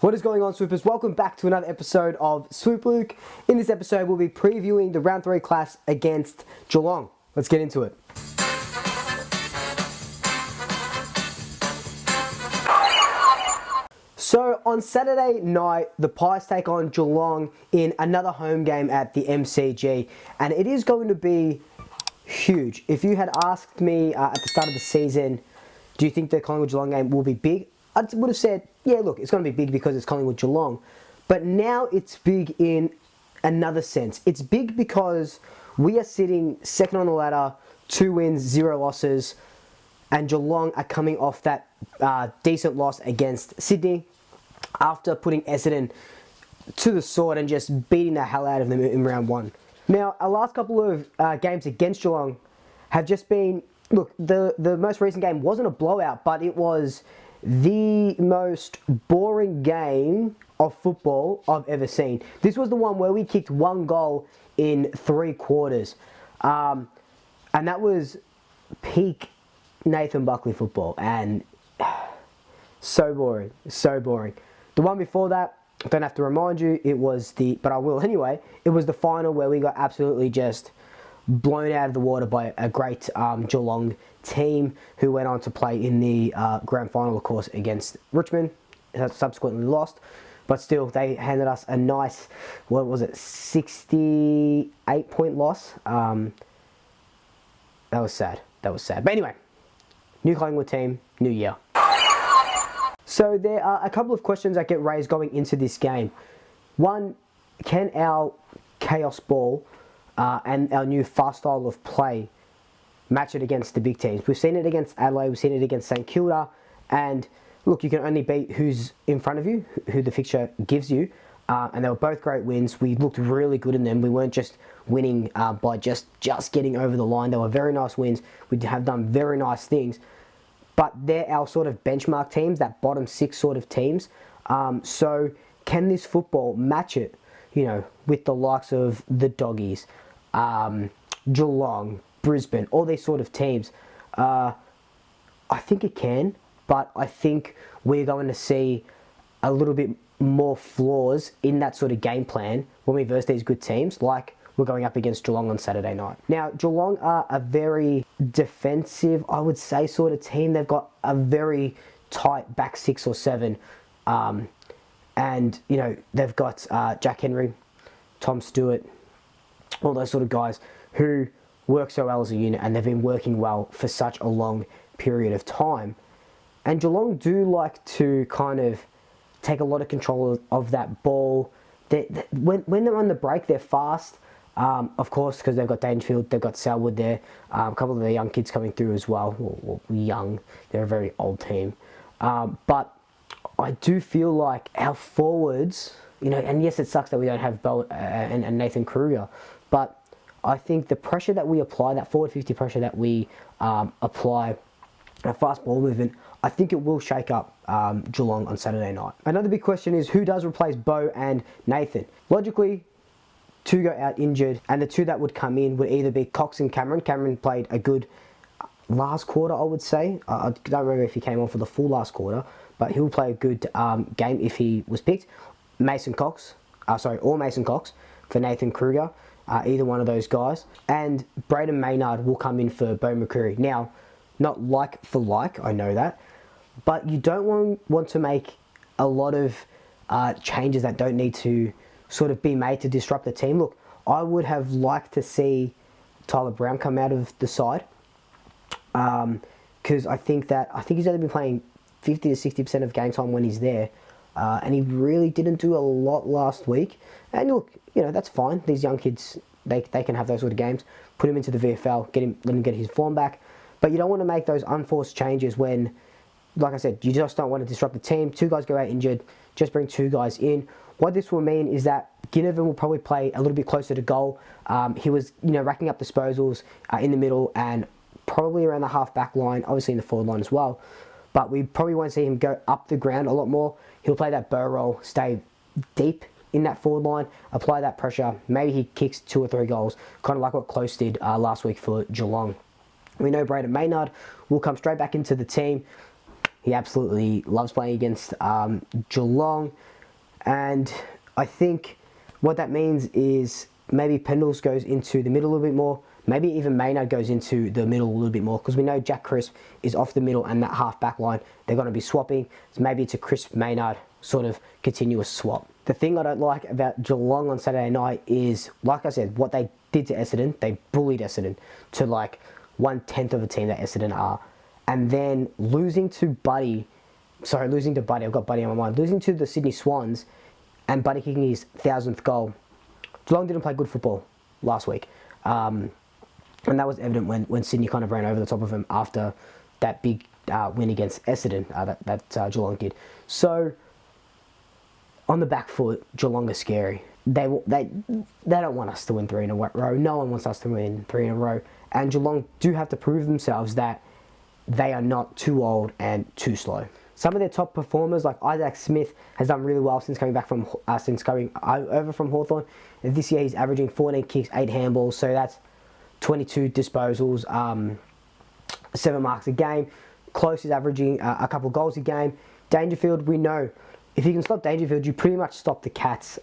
What is going on, Swoopers? Welcome back to another episode of HUUUUUUGE. In this episode, we'll be previewing the round 3 clash against Geelong. Let's get into it. So on Saturday night, the Pies take on Geelong in another home game at the MCG, and it is going to be huge. If you had asked me at the start of the season, do you think the Collingwood-Geelong game will be big? I would have said, yeah, look, it's going to be big because it's Collingwood-Geelong. But now it's big in another sense. It's big because we are sitting second on the ladder, 2 wins, 0 losses, and Geelong are coming off that decent loss against Sydney after putting Essendon to the sword and just beating the hell out of them in round 1. Now, our last couple of games against Geelong have just been, look, the most recent game wasn't a blowout, but it was the most boring game of football I've ever seen. This was the one where we kicked 1 goal in 3 quarters. And that was peak Nathan Buckley football. And so boring, so boring. The one before that, I don't have to remind you, but I will anyway, it was the final where we got absolutely just blown out of the water by a great Geelong team who went on to play in the grand final, of course, against Richmond. Subsequently lost, but still they handed us a nice, what was it, 68-point loss. That was sad. That was sad. But anyway, new Collingwood team, new year. So there are a couple of questions that get raised going into this game. One, can our chaos ball and our new fast style of play match it against the big teams? We've seen it against Adelaide, we've seen it against St Kilda, and look, you can only beat who's in front of you, who the fixture gives you, and they were both great wins. We looked really good in them. We weren't just winning by just getting over the line. They were very nice wins. We have done very nice things, but they're our sort of benchmark teams, that bottom 6 sort of teams. So can this football match it, you know, with the likes of the Doggies, Geelong, Brisbane, all these sort of teams? I think it can, but I think we're going to see a little bit more flaws in that sort of game plan when we verse these good teams, like we're going up against Geelong on Saturday night. Now, Geelong are a very defensive, I would say, sort of team. They've got a very tight back 6 or 7, and, you know, they've got Jack Henry, Tom Stewart, all those sort of guys who work so well as a unit, and they've been working well for such a long period of time. And Geelong do like to kind of take a lot of control of that ball. When they're on the break, they're fast, of course, because they've got Dangerfield, they've got Selwood there, a couple of the young kids coming through as well. Well, young, they're a very old team. But I do feel like our forwards, you know, and yes, it sucks that we don't have Bell and Nathan Kruger, but I think the pressure that we apply, that forward 50 pressure that we apply, a fast ball movement, I think it will shake up Geelong on Saturday night. Another big question is who does replace Bo and Nathan? Logically, 2 go out injured, and the 2 that would come in would either be Cox and Cameron. Cameron played a good last quarter, I would say. I don't remember if he came on for the full last quarter, but he'll play a good game if he was picked. Mason Cox for Nathan Kruger. Either one of those guys. And Braden Maynard will come in for Bo McCreary. Now, not like for like, I know that, but you don't want to make a lot of changes that don't need to sort of be made to disrupt the team. Look, I would have liked to see Tyler Brown come out of the side, because I think he's only been playing 50 to 60% of game time when he's there, and he really didn't do a lot last week. And look, you know, that's fine. These young kids, they can have those sort of games. Put him into the VFL, let him get his form back. But you don't want to make those unforced changes when, like I said, you just don't want to disrupt the team. 2 guys go out injured, just bring 2 guys in. What this will mean is that Ginnivan will probably play a little bit closer to goal. He was, you know, racking up disposals in the middle and probably around the half-back line, obviously in the forward line as well. But we probably won't see him go up the ground a lot more. He'll play that bow roll, stay deep in that forward line, apply that pressure. Maybe he kicks 2 or 3 goals, kind of like what Close did last week for Geelong. We know Braden Maynard will come straight back into the team. He absolutely loves playing against Geelong, and I think what that means is maybe Pendles goes into the middle a little bit more. Maybe even Maynard goes into the middle a little bit more, because we know Jack Crisp is off the middle and that half back line, they're going to be swapping. So maybe it's a Crisp Maynard sort of continuous swap. The thing I don't like about Geelong on Saturday night is, like I said, what they did to Essendon. They bullied Essendon to like 1/10 of a team that Essendon are. And then losing to Buddy, I've got Buddy on my mind, losing to the Sydney Swans and Buddy kicking his 1,000th goal. Geelong didn't play good football last week. And that was evident when Sydney kind of ran over the top of him after that big win against Essendon that Geelong did. So, on the back foot, Geelong is scary. They don't want us to win 3 in a row. No one wants us to win 3 in a row. And Geelong do have to prove themselves that they are not too old and too slow. Some of their top performers, like Isaac Smith, has done really well since coming over from Hawthorn. And this year he's averaging 14 kicks, 8 handballs, so that's 22 disposals, 7 marks a game. Close is averaging a couple goals a game. Dangerfield, we know, if you can stop Dangerfield, you pretty much stop the Cats.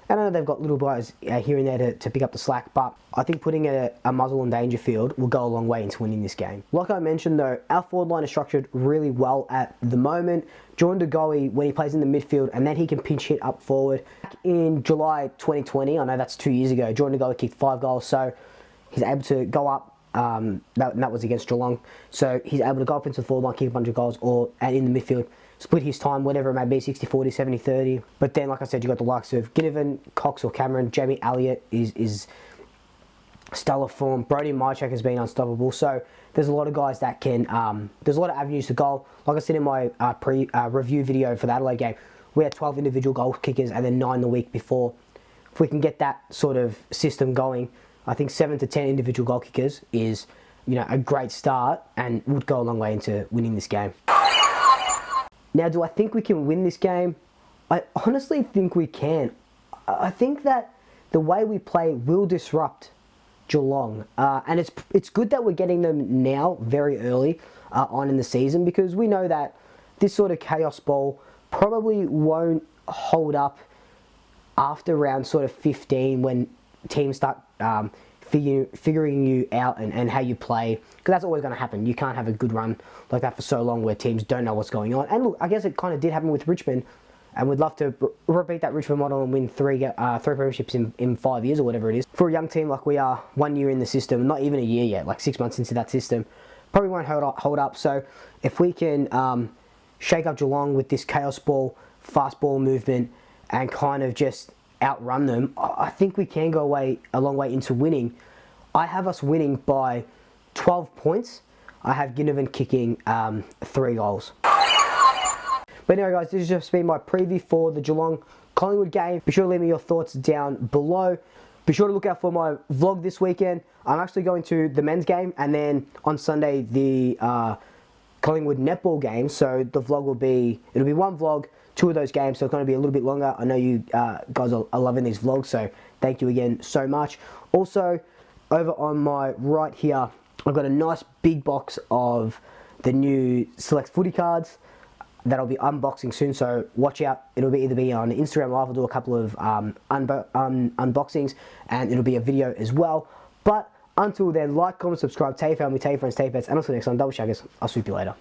I know they've got little guys here and there to pick up the slack, but I think putting a muzzle on Dangerfield will go a long way into winning this game. Like I mentioned though, our forward line is structured really well at the moment. Jordan De Goey, when he plays in the midfield, and then he can pinch hit up forward. Back in July 2020, I know that's 2 years ago, Jordan De Goey kicked 5 goals, so he's able to go up, that was against Geelong, so he's able to go up into the forward line, kick a bunch of goals, and in the midfield, split his time, whatever it may be, 60-40, 70-30. But then, like I said, you got the likes of Ginnivan, Cox or Cameron. Jamie Elliott is stellar form. Brody Mychek has been unstoppable. So there's a lot of guys that can, there's a lot of avenues to goal. Like I said in my review video for the Adelaide game, we had 12 individual goal kickers and then 9 the week before. If we can get that sort of system going, I think 7 to 10 individual goal kickers is, a great start and would go a long way into winning this game. Now, do I think we can win this game? I honestly think we can. I think that the way we play will disrupt Geelong. And it's good that we're getting them now, very early on in the season, because we know that this sort of chaos ball probably won't hold up after round sort of 15 when teams start figuring you out and how you play, because that's always going to happen. You can't have a good run like that for so long where teams don't know what's going on. And look, I guess it kind of did happen with Richmond, and we'd love to repeat that Richmond model and win three premierships in 5 years or whatever it is. For a young team like we are, 1 year in the system, not even a year yet, like 6 months into that system, probably won't hold up. So if we can shake up Geelong with this chaos ball, fast ball movement, and kind of just outrun them, I think we can go a long way into winning. I have us winning by 12 points. I have Ginnivan kicking 3 goals. But anyway guys, this has just been my preview for the Geelong Collingwood game. Be sure to leave me your thoughts down below. Be sure to look out for my vlog this weekend. I'm actually going to the men's game, and then on Sunday the Collingwood netball game. So the vlog it'll be one vlog, 2 of those games, so it's going to be a little bit longer. I know you guys are loving these vlogs, so thank you again so much. Also, over on my right here, I've got a nice big box of the new Select Footy cards that I'll be unboxing soon, so watch out. It'll either be on Instagram Live, I'll do a couple of unboxings, and it'll be a video as well. But until then, like, comment, subscribe, tell your family, tell your friends, tell your pets, and until next time, double shaggers, I'll swoop you later.